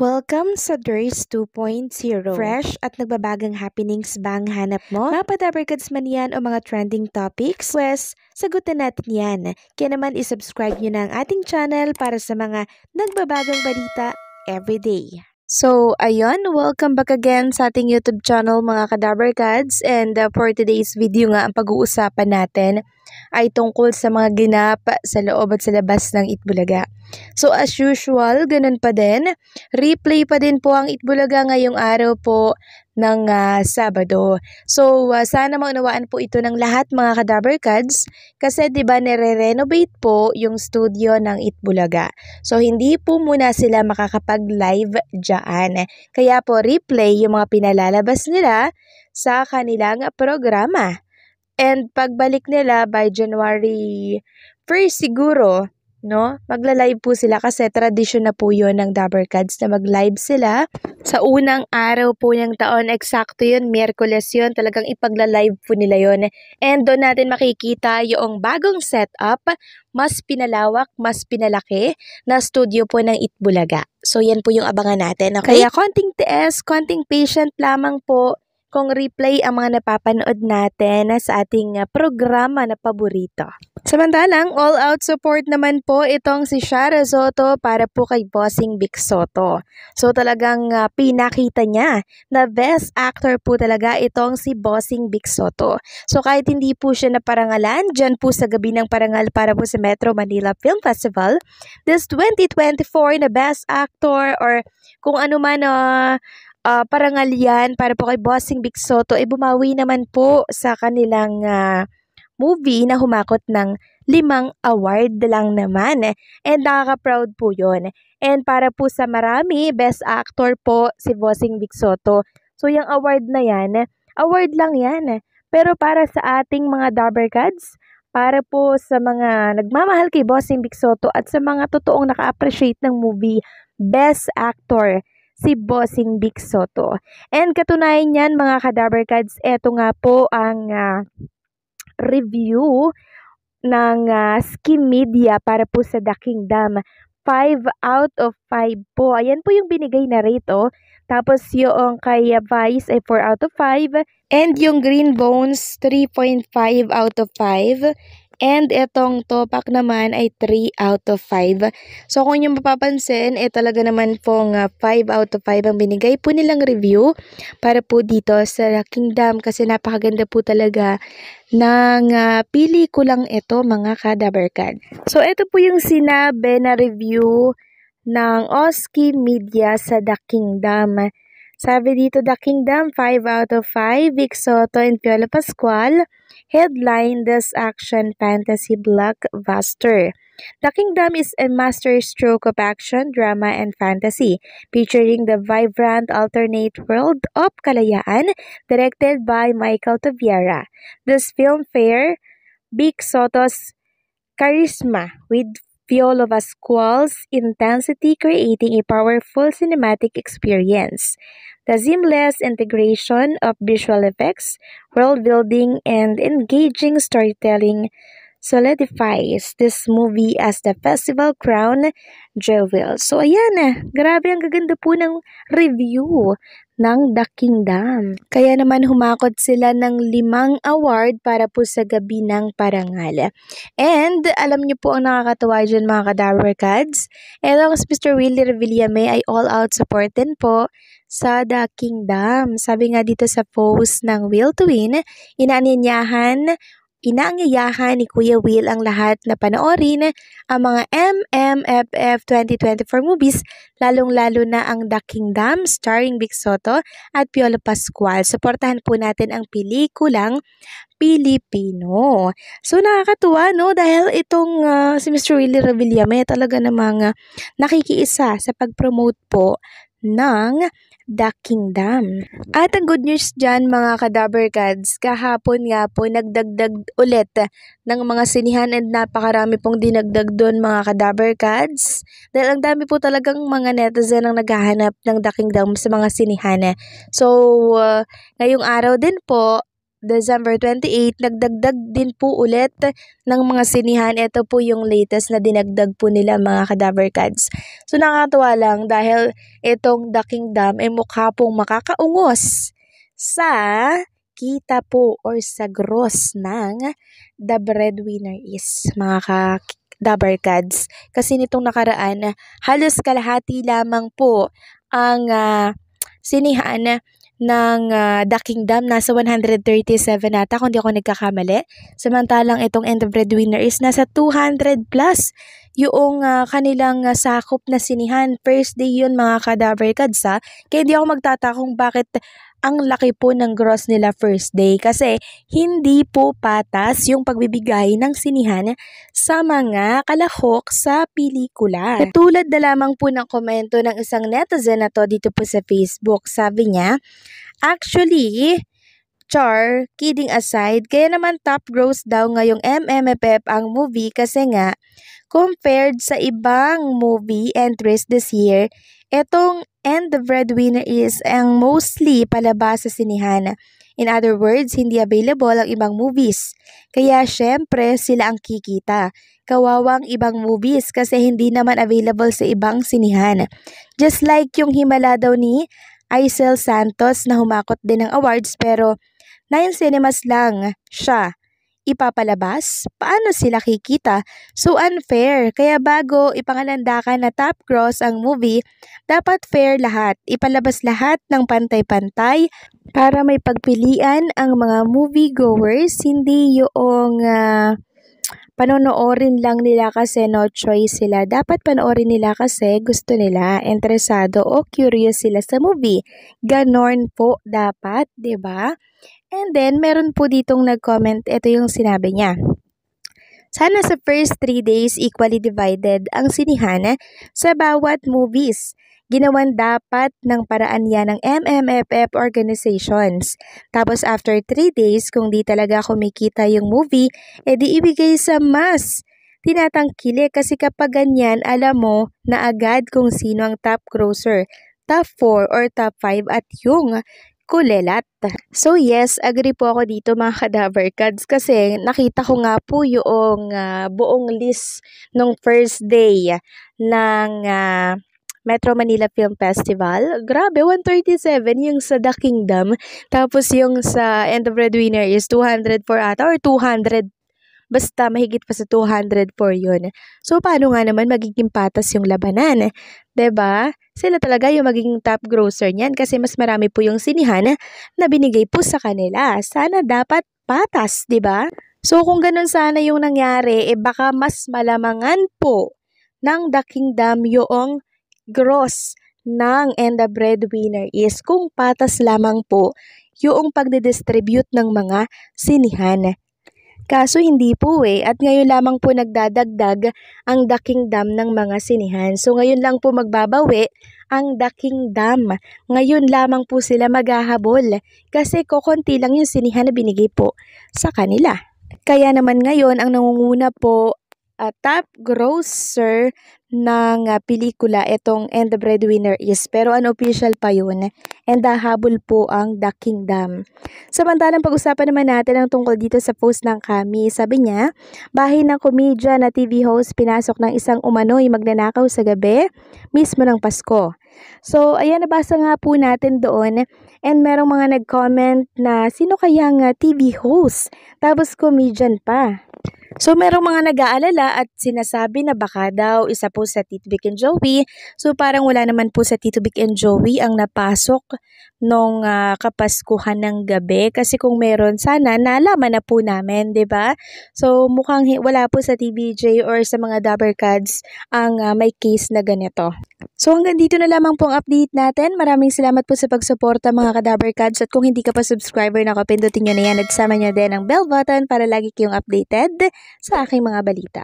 Welcome sa Durs 2.0. Fresh at nagbabagang happenings ba ang hanap mo? Mga padabarkads man yan o mga trending topics? Pwes, sagutan natin yan. Kaya naman isubscribe nyo na ang ating channel para sa mga nagbabagang balita everyday. So, ayun, welcome back again sa ating YouTube channel mga kadabarkads. And for today's video nga, ang pag-uusapan natin ay tungkol sa mga ganap sa loob at sa labas ng Itbulaga. So as usual, ganun pa din. Replay pa din po ang Itbulaga ngayong araw po ng Sabado. So sana maunawaan po ito ng lahat mga kadabarkads kasi 'di ba nire-renovate po yung studio ng Itbulaga. So hindi po muna sila makakapag-live diyan. Kaya po replay yung mga pinalalabas nila sa kanilang programa. And pagbalik nila by January 1st siguro, no? Magla-live po sila kasi tradisyon na po yun ng Dabarkads na mag-live sila sa unang araw po ng taon. Eksakto yun, Miyerkules yun. Talagang ipagla-live po nila yun. And doon natin makikita yung bagong setup, mas pinalawak, mas pinalaki na studio po ng Itbulaga. So yan po yung abangan natin. Okay? Kaya konting tiis, konting patient lamang po kung replay ang mga napapanood natin sa ating programa na paborito. Samantalang, all-out support naman po itong si Shara Soto para po kay Bossing Vic Soto. So talagang pinakita niya na best actor po talaga itong si Bossing Vic Soto. So kahit hindi po siya naparangalan, dyan po sa gabi ng parangal para po sa Metro Manila Film Festival, this 2024 na best actor or kung ano man parangal yan para po kay Bossing Vic Soto, bumawi naman po sa kanilang movie na humakot ng 5 award lang naman. And nakaka-proud po yun. And para po sa marami, best actor po si Bossing Vic Soto. So yung award na yan, award lang yan. Pero para sa ating mga Dabarkads, para po sa mga nagmamahal kay Bossing Vic Soto at sa mga totoong naka-appreciate ng movie, best actor si Bossing Vic Soto. And katunayan niyan mga kadabarkads, eto nga po ang review ng Skim Media para po sa The Kingdom. 5 out of 5 po. Ayan po yung binigay na rate Tapos yung kay Vice ay 4 out of 5. And yung Green Bones, 3.5 out of 5. And itong Topak naman ay 3 out of 5. So kung yung mapapansin, talaga naman pong 5 out of 5 ang binigay po nilang review para po dito sa Kingdom kasi napakaganda po talaga ng pelikulang ito mga kadabarkad. So ito po yung sinabi na review ng Oski Media sa The Kingdom. Sabi dito, The Kingdom, 5 out of 5. Vic Soto and Piolo Pascual headline this action fantasy blockbuster. The Kingdom is a masterstroke of action, drama, and fantasy, featuring the vibrant alternate world of Kalayaan, directed by Michael Toviera. This film fair Vic Soto's charisma with Piolo Pascual's intensity, creating a powerful cinematic experience. The seamless integration of visual effects, world building, and engaging storytelling solidifies this movie as the festival crown jewel. So ayan grabe ang gaganda po ng review ng The Kingdom. Kaya naman humakot sila ng 5 award para po sa gabi ng parangal. And alam niyo po ang nakakatawa dyan mga kadabarkads. Etong si Mr. Willie Revillame ay all-out support din po sa The Kingdom. Sabi nga dito sa post ng Will to Win, inaanyayahan ni Kuya Will ang lahat na panoorin ang mga MMFF 2024 movies, lalong-lalo na ang The Kingdom starring Vic Soto at Piolo Pascual. Suportahan po natin ang pelikulang Pilipino. So nakakatuwa no dahil itong si Mr. Willie Revillame talaga namang nakikiisa sa pag-promote po ng The Kingdom. At ang good news dyan mga kadabarkads, kahapon nga po nagdagdag ulit ng mga sinihan and napakarami pong dinagdag doon mga kadabarkads. Dahil ang dami po talagang mga netizen ang naghahanap ng The Kingdom sa mga sinihan. So ngayong araw din po, December 28, nagdagdag din po ulit ng mga sinihan. Ito po yung latest na dinagdag po nila mga Kadaver Cats. So nakakatuwa lang dahil itong The Kingdom ay mukha pong makakaungos sa kita po or sa gross ng The Breadwinner Is, mga Kadaver Cats. Kasi nitong nakaraan, halos kalahati lamang po ang sinihan ng The Kingdom. Nasa 137 ata kung di ako nagkakamali. Samantalang itong The Breadwinner Is nasa 200 plus yung kanilang sakop na sinihan. First day yun mga Kadaver Cats ha. Kaya di ako magtataka kung bakit ang laki po ng gross nila first day kasi hindi po patas yung pagbibigay ng sinihan sa mga kalahok sa pelikula. Katulad na lamang po ng komento ng isang netizen na to dito po sa Facebook. Sabi niya, actually, char, kidding aside, kaya naman top gross daw ngayong MMFF ang movie kasi nga compared sa ibang movie entries this year, etong The Breadwinner Is ang mostly palabas sa sinihan. In other words, hindi available ang ibang movies. Kaya syempre sila ang kikita. Kawawang ibang movies kasi hindi naman available sa ibang sinihan. Just like yung Himala daw ni Aisel Santos na humakot din ng awards pero 9 cinemas lang siya ipapalabas, paano sila kikita? So unfair. Kaya bago ipangalandakan na top gross ang movie, dapat fair lahat. Ipalabas lahat ng pantay-pantay para may pagpilian ang mga moviegoers, hindi yung panonoorin lang nila kasi no choice sila. Dapat panoorin nila kasi gusto nila, interesado o curious sila sa movie. Ganon po dapat, 'di ba? And then, meron po ditong nag-comment, ito yung sinabi niya. Sana sa first 3 days equally divided ang sinihan sa bawat movies. Ginawan dapat ng paraan yan ng MMFF organizations. Tapos after 3 days, kung di talaga kumikita yung movie, edi ibigay sa mas tinatangkili kasi kapag ganyan, alam mo na agad kung sino ang top grosser, top 4 or top 5 at yung kulelat. So yes, agree po ako dito mga Kadaver Cats kasi nakita ko nga po yung buong list nung first day ng Metro Manila Film Festival. Grabe, 137 yung sa The Kingdom. Tapos yung sa The Breadwinner Is 204 ata or 200. Basta mahigit pa sa 204 yun. So paano nga naman magiging patas yung labanan? 'Di ba? Sila talaga yung magiging top grosser niyan kasi mas marami po yung sinihan na binigay po sa kanila. Sana dapat patas, 'di ba? So kung ganun sana yung nangyari, baka mas malamangan po ng The Kingdom yung gross ng The Breadwinner Is kung patas lamang po yung pagdidistribute ng mga sinihan. Kaso hindi po at ngayon lamang po nagdadagdag ang The Kingdom ng mga sinihan. So ngayon lang po magbabawi ang The Kingdom. Ngayon lamang po sila maghahabol kasi kokonti lang yung sinihan na binigay po sa kanila. Kaya naman ngayon ang nangunguna po top grosser ng pelikula itong The Breadwinner Is. Pero unofficial pa yun. And habol po ang The Kingdom. Samantalang pag-usapan naman natin ang tungkol dito sa post ng Kami. Sabi niya, bahay ng komedya na TV host pinasok ng isang umano'y magnanakaw sa gabi mismo ng Pasko. So, ayan, nabasa nga po natin doon. And merong mga nag-comment na sino kayang TV host? Tapos comedian pa. So, merong mga nag-aalala at sinasabi na baka daw isa po sa Tito Vic and Joey. So, parang wala naman po sa Tito Vic and Joey ang napasok nung kapaskuhan ng gabi. Kasi kung meron, sana nalaman na po namin, 'di ba? So, mukhang wala po sa TVJ or sa mga Dabber Cats ang may case na ganito. So, hanggang dito na lamang pong update natin. Maraming salamat po sa pagsuporta mga Kadaver Cats. At kung hindi ka pa subscriber, pindutin nyo na yan at sama nyo din ang bell button para lagi kayong updated sa aking mga balita.